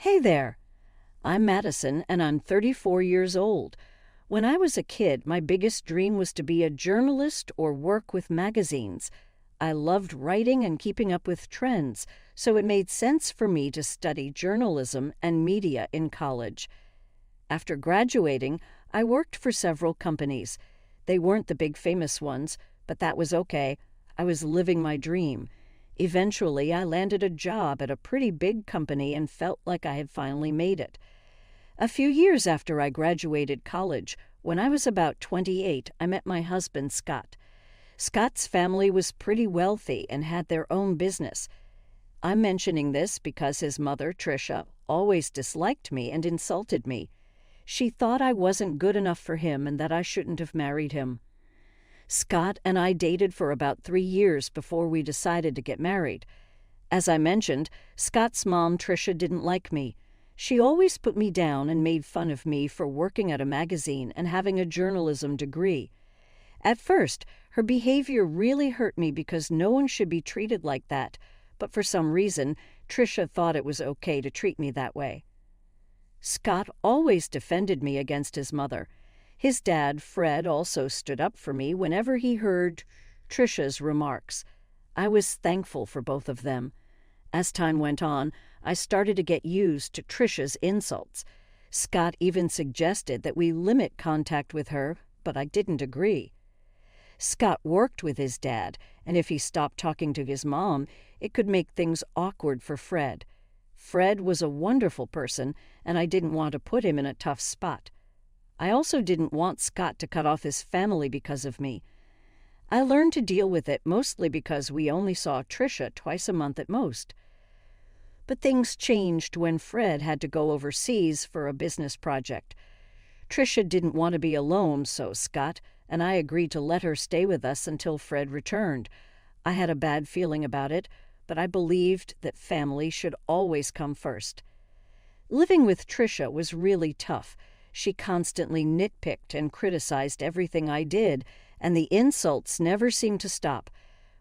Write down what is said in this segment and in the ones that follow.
Hey there, I'm Madison and I'm 34 years old. When I was a kid, my biggest dream was to be a journalist or work with magazines. I loved writing and keeping up with trends, so it made sense for me to study journalism and media in college. After graduating, I worked for several companies. They weren't the big famous ones, but that was okay. I was living my dream. Eventually, I landed a job at a pretty big company and felt like I had finally made it. A few years after I graduated college, when I was about 28, I met my husband, Scott. Scott's family was pretty wealthy and had their own business. I'm mentioning this because his mother, Tricia, always disliked me and insulted me. She thought I wasn't good enough for him and that I shouldn't have married him. Scott and I dated for about 3 years before we decided to get married. As I mentioned, Scott's mom, Tricia, didn't like me. She always put me down and made fun of me for working at a magazine and having a journalism degree. At first, her behavior really hurt me because no one should be treated like that, but for some reason, Tricia thought it was okay to treat me that way. Scott always defended me against his mother. His dad, Fred, also stood up for me whenever he heard Tricia's remarks. I was thankful for both of them. As time went on, I started to get used to Tricia's insults. Scott even suggested that we limit contact with her, but I didn't agree. Scott worked with his dad, and if he stopped talking to his mom, it could make things awkward for Fred. Fred was a wonderful person, and I didn't want to put him in a tough spot. I also didn't want Scott to cut off his family because of me. I learned to deal with it mostly because we only saw Tricia twice a month at most. But things changed when Fred had to go overseas for a business project. Tricia didn't want to be alone, so Scott and I agreed to let her stay with us until Fred returned. I had a bad feeling about it, but I believed that family should always come first. Living with Tricia was really tough. She constantly nitpicked and criticized everything I did, and the insults never seemed to stop.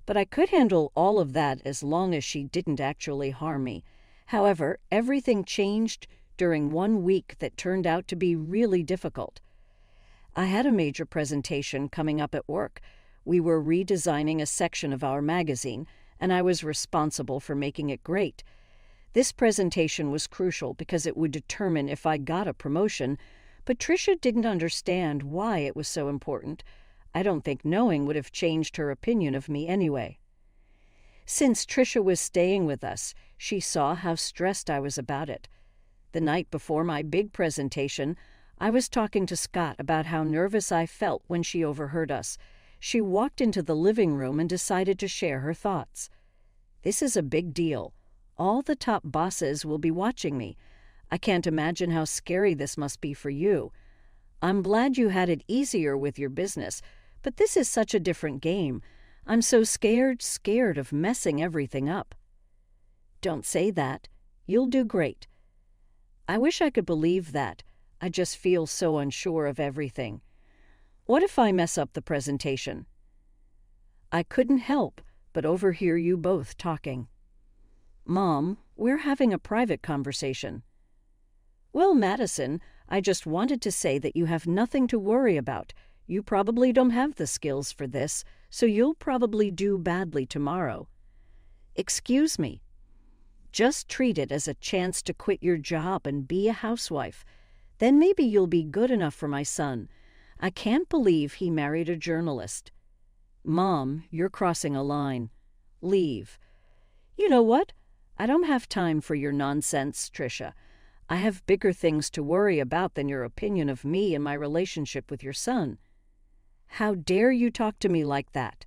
But I could handle all of that as long as she didn't actually harm me. However, everything changed during one week that turned out to be really difficult. I had a major presentation coming up at work. We were redesigning a section of our magazine, and I was responsible for making it great. This presentation was crucial because it would determine if I got a promotion, but Tricia didn't understand why it was so important. I don't think knowing would have changed her opinion of me anyway. Since Tricia was staying with us, she saw how stressed I was about it. The night before my big presentation, I was talking to Scott about how nervous I felt when she overheard us. She walked into the living room and decided to share her thoughts. "This is a big deal. All the top bosses will be watching me. I can't imagine how scary this must be for you. I'm glad you had it easier with your business, but this is such a different game. I'm so scared of messing everything up." "Don't say that. You'll do great." I wish I could believe that. I just feel so unsure of everything. What if I mess up the presentation? I couldn't help but overhear you both talking. "Mom, we're having a private conversation." "Well, Madison, I just wanted to say that you have nothing to worry about. You probably don't have the skills for this, so you'll probably do badly tomorrow." "Excuse me." "Just treat it as a chance to quit your job and be a housewife. Then maybe you'll be good enough for my son. I can't believe he married a journalist." "Mom, you're crossing a line. Leave." "You know what? I don't have time for your nonsense, Tricia. I have bigger things to worry about than your opinion of me and my relationship with your son." "How dare you talk to me like that?"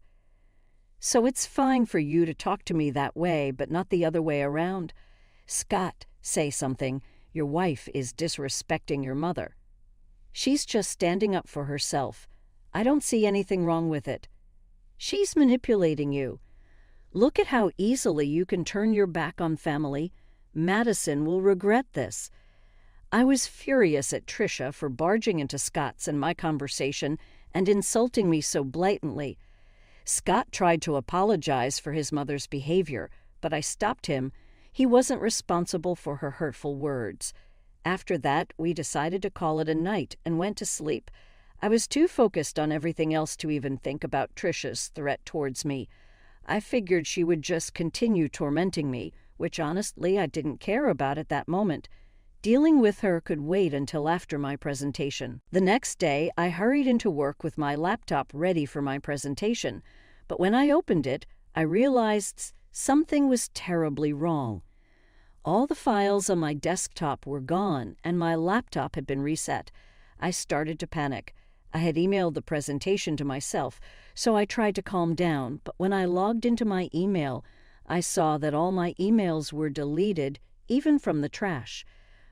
"So it's fine for you to talk to me that way, but not the other way around? Scott, say something. Your wife is disrespecting your mother." "She's just standing up for herself. I don't see anything wrong with it." "She's manipulating you. Look at how easily you can turn your back on family. Madison will regret this." I was furious at Tricia for barging into Scott's and my conversation and insulting me so blatantly. Scott tried to apologize for his mother's behavior, but I stopped him. He wasn't responsible for her hurtful words. After that, we decided to call it a night and went to sleep. I was too focused on everything else to even think about Trisha's threat towards me. I figured she would just continue tormenting me, which honestly I didn't care about at that moment. Dealing with her could wait until after my presentation. The next day, I hurried into work with my laptop ready for my presentation, but when I opened it, I realized something was terribly wrong. All the files on my desktop were gone, and my laptop had been reset. I started to panic. I had emailed the presentation to myself, so I tried to calm down, but when I logged into my email, I saw that all my emails were deleted, even from the trash.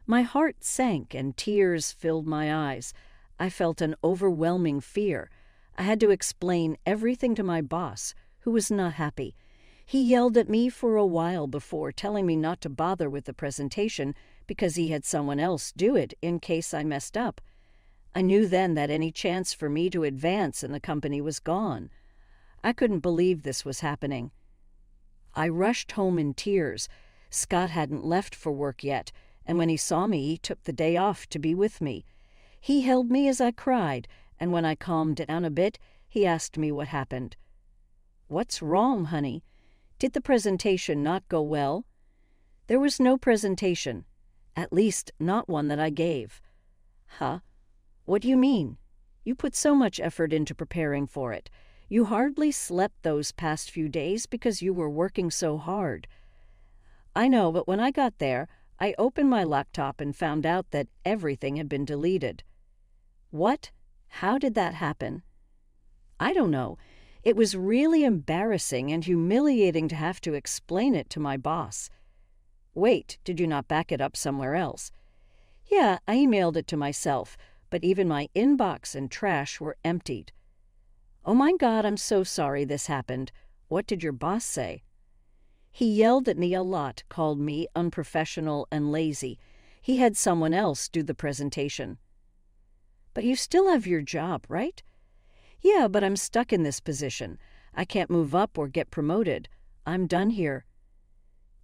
My heart sank and tears filled my eyes. I felt an overwhelming fear. I had to explain everything to my boss, who was not happy. He yelled at me for a while before telling me not to bother with the presentation because he had someone else do it in case I messed up. I knew then that any chance for me to advance in the company was gone. I couldn't believe this was happening. I rushed home in tears. Scott hadn't left for work yet, and when he saw me, he took the day off to be with me. He held me as I cried, and when I calmed down a bit, he asked me what happened. "What's wrong, honey? Did the presentation not go well?" "There was no presentation. At least, not one that I gave." "Huh? What do you mean? You put so much effort into preparing for it. You hardly slept those past few days because you were working so hard." "I know, but when I got there, I opened my laptop and found out that everything had been deleted." "What? How did that happen?" "I don't know. It was really embarrassing and humiliating to have to explain it to my boss." "Wait, did you not back it up somewhere else?" "Yeah, I emailed it to myself, but even my inbox and trash were emptied." "Oh my God, I'm so sorry this happened. What did your boss say?" "He yelled at me a lot, called me unprofessional and lazy. He had someone else do the presentation." "But you still have your job, right?" "Yeah, but I'm stuck in this position. I can't move up or get promoted. I'm done here."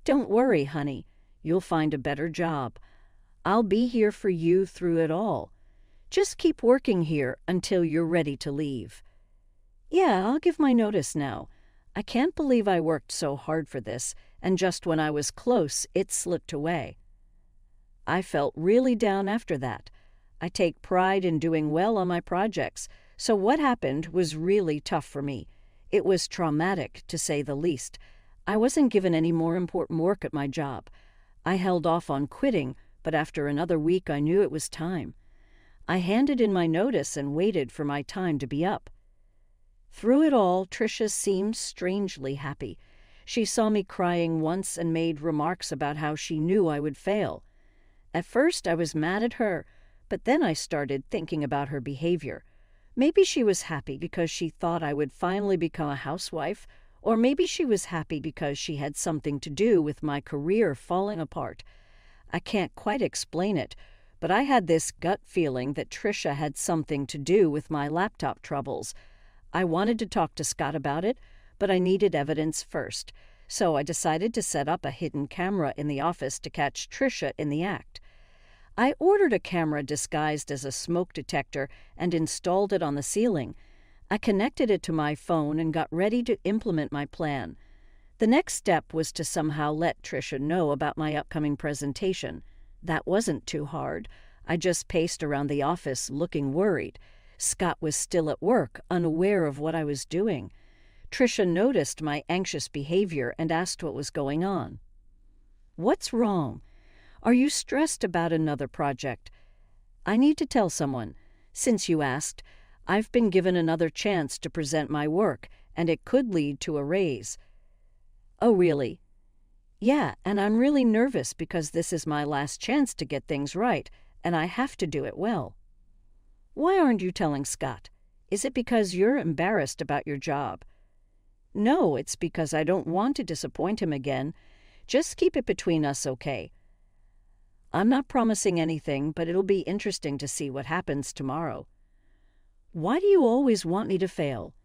"Don't worry, honey. You'll find a better job. I'll be here for you through it all. Just keep working here until you're ready to leave." "Yeah, I'll give my notice now. I can't believe I worked so hard for this, and just when I was close, it slipped away." I felt really down after that. I take pride in doing well on my projects, so what happened was really tough for me. It was traumatic, to say the least. I wasn't given any more important work at my job. I held off on quitting, but after another week I knew it was time. I handed in my notice and waited for my time to be up. Through it all, Tricia seemed strangely happy. She saw me crying once and made remarks about how she knew I would fail. At first I was mad at her, but then I started thinking about her behavior. Maybe she was happy because she thought I would finally become a housewife, or maybe she was happy because she had something to do with my career falling apart. I can't quite explain it, but I had this gut feeling that Tricia had something to do with my laptop troubles. I wanted to talk to Scott about it, but I needed evidence first, so I decided to set up a hidden camera in the office to catch Tricia in the act. I ordered a camera disguised as a smoke detector and installed it on the ceiling. I connected it to my phone and got ready to implement my plan. The next step was to somehow let Tricia know about my upcoming presentation. That wasn't too hard. I just paced around the office looking worried. Scott was still at work, unaware of what I was doing. Tricia noticed my anxious behavior and asked what was going on. "What's wrong? Are you stressed about another project?" "I need to tell someone. Since you asked, I've been given another chance to present my work, and it could lead to a raise." "Oh, really?" "Yeah, and I'm really nervous because this is my last chance to get things right, and I have to do it well." "Why aren't you telling Scott? Is it because you're embarrassed about your job?" "No, it's because I don't want to disappoint him again. Just keep it between us, okay?" "I'm not promising anything, but it'll be interesting to see what happens tomorrow." "Why do you always want me to fail?"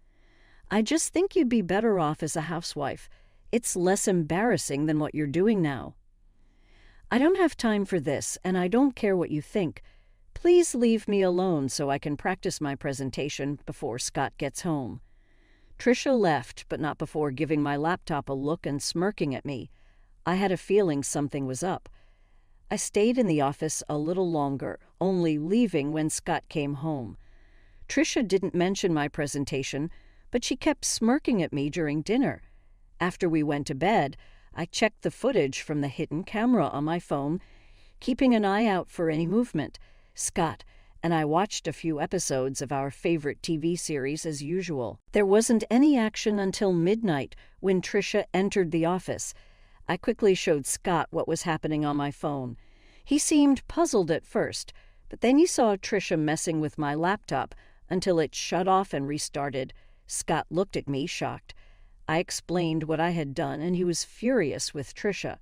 "I just think you'd be better off as a housewife. It's less embarrassing than what you're doing now." I don't have time for this, and I don't care what you think. Please leave me alone so I can practice my presentation before Scott gets home. Trisha left, but not before giving my laptop a look and smirking at me. I had a feeling something was up. I stayed in the office a little longer, only leaving when Scott came home. Trisha didn't mention my presentation, but she kept smirking at me during dinner. After we went to bed, I checked the footage from the hidden camera on my phone, keeping an eye out for any movement. Scott and I watched a few episodes of our favorite TV series as usual. There wasn't any action until midnight when Trisha entered the office. I quickly showed Scott what was happening on my phone. He seemed puzzled at first, but then he saw Trisha messing with my laptop until it shut off and restarted. Scott looked at me, shocked. I explained what I had done, and he was furious with Trisha.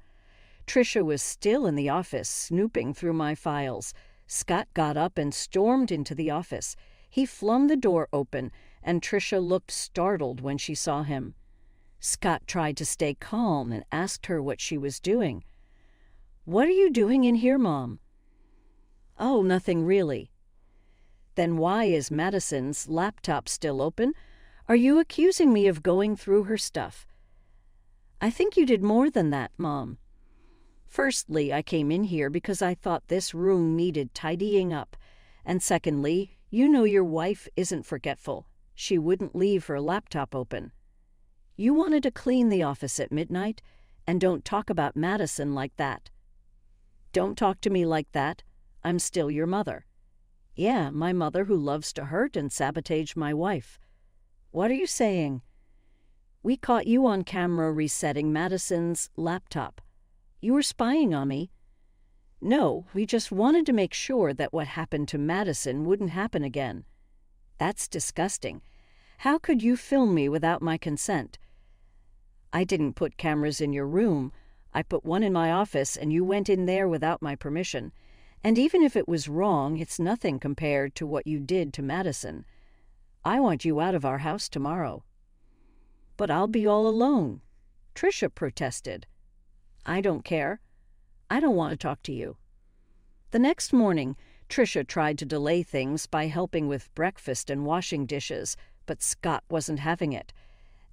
Trisha was still in the office, snooping through my files. Scott got up and stormed into the office. He flung the door open, and Trisha looked startled when she saw him. Scott tried to stay calm and asked her what she was doing. "What are you doing in here, Mom?" "Oh, nothing really." "Then why is Madison's laptop still open? Are you accusing me of going through her stuff?" "I think you did more than that, Mom. Firstly, I came in here because I thought this room needed tidying up. And secondly, you know your wife isn't forgetful. She wouldn't leave her laptop open. You wanted to clean the office at midnight, and don't talk about Madison like that." "Don't talk to me like that. I'm still your mother." "Yeah, my mother who loves to hurt and sabotage my wife." "What are you saying?" "We caught you on camera resetting Madison's laptop. You were spying on me." "No, we just wanted to make sure that what happened to Madison wouldn't happen again." "That's disgusting. How could you film me without my consent?" "I didn't put cameras in your room. I put one in my office, and you went in there without my permission. And even if it was wrong, it's nothing compared to what you did to Madison. I want you out of our house tomorrow." "But I'll be all alone," Trisha protested. "I don't care. I don't want to talk to you." The next morning, Trisha tried to delay things by helping with breakfast and washing dishes, but Scott wasn't having it.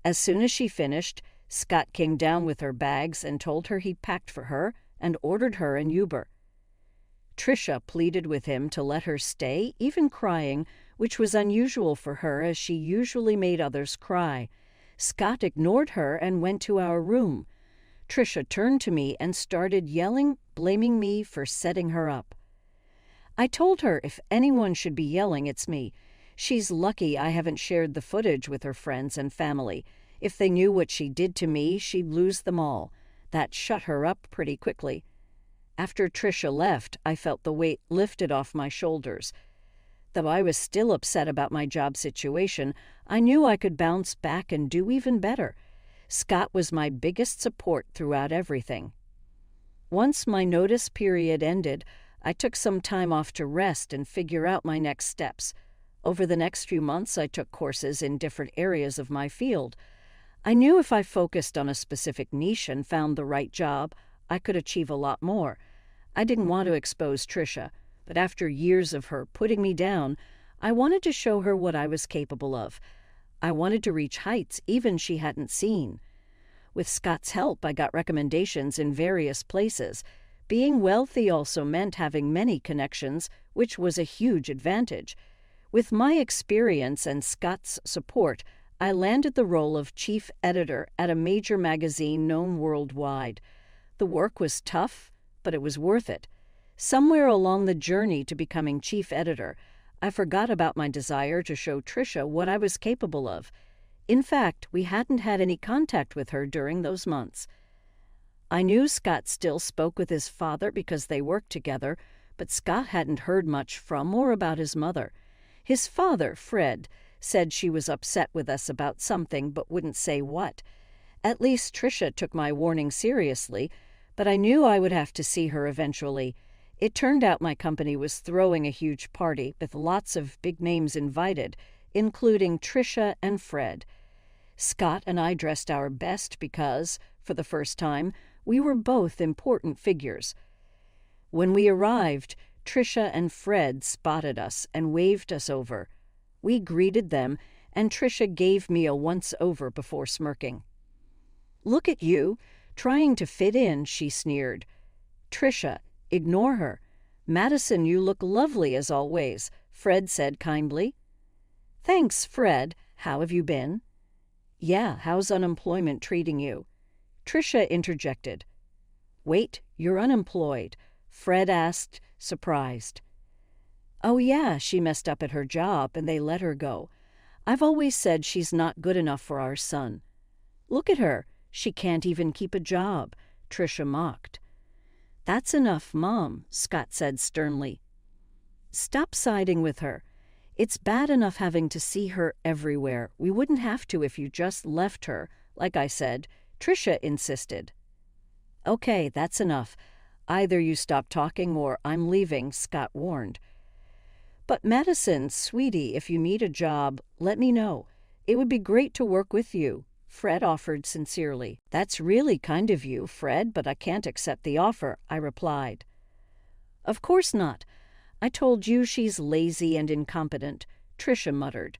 As soon as she finished, Scott came down with her bags and told her he'd packed for her and ordered her an Uber. Trisha pleaded with him to let her stay, even crying, which was unusual for her as she usually made others cry. Scott ignored her and went to our room. Trisha turned to me and started yelling, blaming me for setting her up. I told her if anyone should be yelling, it's me. She's lucky I haven't shared the footage with her friends and family. If they knew what she did to me, she'd lose them all. That shut her up pretty quickly. After Trisha left, I felt the weight lifted off my shoulders. Though I was still upset about my job situation, I knew I could bounce back and do even better. Scott was my biggest support throughout everything. Once my notice period ended, I took some time off to rest and figure out my next steps. Over the next few months, I took courses in different areas of my field. I knew if I focused on a specific niche and found the right job, I could achieve a lot more. I didn't want to expose Trisha, but after years of her putting me down, I wanted to show her what I was capable of. I wanted to reach heights even she hadn't seen. With Scott's help, I got recommendations in various places. Being wealthy also meant having many connections, which was a huge advantage. With my experience and Scott's support, I landed the role of chief editor at a major magazine known worldwide. The work was tough, but it was worth it. Somewhere along the journey to becoming chief editor, I forgot about my desire to show Trisha what I was capable of. In fact, we hadn't had any contact with her during those months. I knew Scott still spoke with his father because they worked together, but Scott hadn't heard much from or about his mother. His father, Fred, said she was upset with us about something but wouldn't say what. At least Trisha took my warning seriously, but I knew I would have to see her eventually. It turned out my company was throwing a huge party with lots of big names invited, including Trisha and Fred. Scott and I dressed our best because, for the first time, we were both important figures. When we arrived, Trisha and Fred spotted us and waved us over. We greeted them, and Trisha gave me a once-over before smirking. "Look at you, trying to fit in," she sneered. "Trisha, ignore her. Madison, you look lovely as always," Fred said kindly. "Thanks, Fred. How have you been?" "Yeah, how's unemployment treating you?" Trisha interjected. "Wait, you're unemployed?" Fred asked, surprised. "Oh yeah, she messed up at her job and they let her go. I've always said she's not good enough for our son." "Look at her. She can't even keep a job," Trisha mocked. "That's enough, Mom," Scott said sternly. "Stop siding with her. It's bad enough having to see her everywhere. We wouldn't have to if you just left her, like I said," Trisha insisted. "Okay, that's enough. Either you stop talking or I'm leaving," Scott warned. "But Madison, sweetie, if you need a job, let me know. It would be great to work with you," Fred offered sincerely. "That's really kind of you, Fred, but I can't accept the offer," I replied. "Of course not. I told you she's lazy and incompetent," Trisha muttered.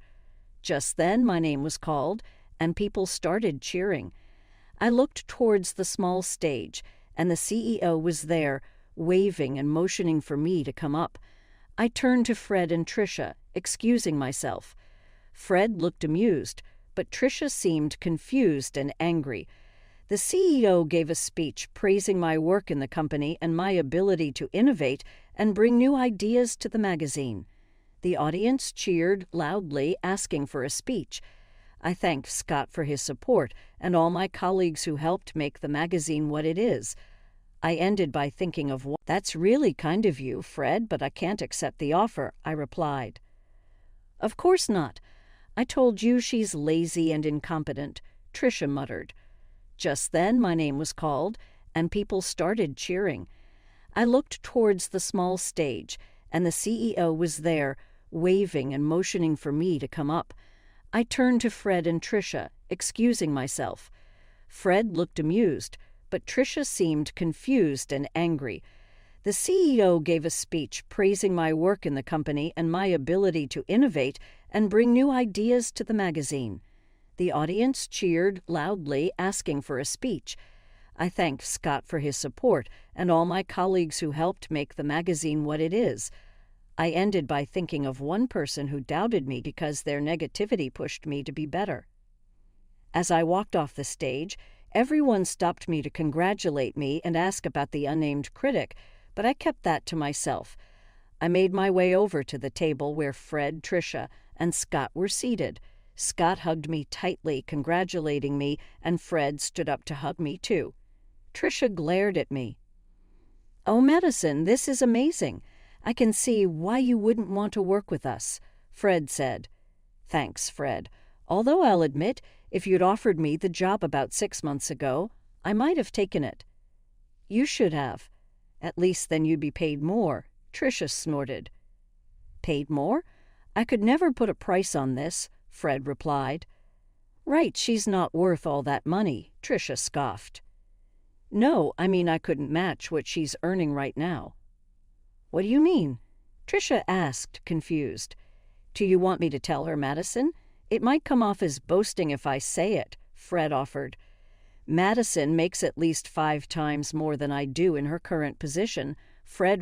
Just then my name was called, and people started cheering. I looked towards the small stage, and the CEO was there, waving and motioning for me to come up. I turned to Fred and Trisha, excusing myself. Fred looked amused, but Trisha seemed confused and angry. The CEO gave a speech praising my work in the company and my ability to innovate and bring new ideas to the magazine. The audience cheered loudly, asking for a speech. I thanked Scott for his support and all my colleagues who helped make the magazine what it is. I ended by thinking of what. "That's really kind of you, Fred, but I can't accept the offer," I replied. "Of course not. I told you she's lazy and incompetent," Trisha muttered. Just then my name was called, and people started cheering. I looked towards the small stage, and the CEO was there, waving and motioning for me to come up. I turned to Fred and Trisha, excusing myself. Fred looked amused, but Trisha seemed confused and angry. The CEO gave a speech praising my work in the company and my ability to innovate and bring new ideas to the magazine. The audience cheered loudly, asking for a speech. I thanked Scott for his support and all my colleagues who helped make the magazine what it is. I ended by thinking of one person who doubted me because their negativity pushed me to be better. As I walked off the stage, everyone stopped me to congratulate me and ask about the unnamed critic, but I kept that to myself. I made my way over to the table where Fred, Trisha, and Scott were seated. Scott hugged me tightly, congratulating me, and Fred stood up to hug me too. Trisha glared at me. "Oh, Madison, this is amazing. I can see why you wouldn't want to work with us," Fred said. "Thanks, Fred. Although I'll admit, if you'd offered me the job about 6 months ago, I might have taken it." "You should have. At least then you'd be paid more," Trisha snorted. "Paid more? I could never put a price on this," Fred replied. "Right, she's not worth all that money," Trisha scoffed. "No, I mean I couldn't match what she's earning right now." "What do you mean?" Trisha asked, confused. "Do you want me to tell her, Madison? It might come off as boasting if I say it," Fred offered. "Madison makes at least 5 times more than I do in her current position," Fred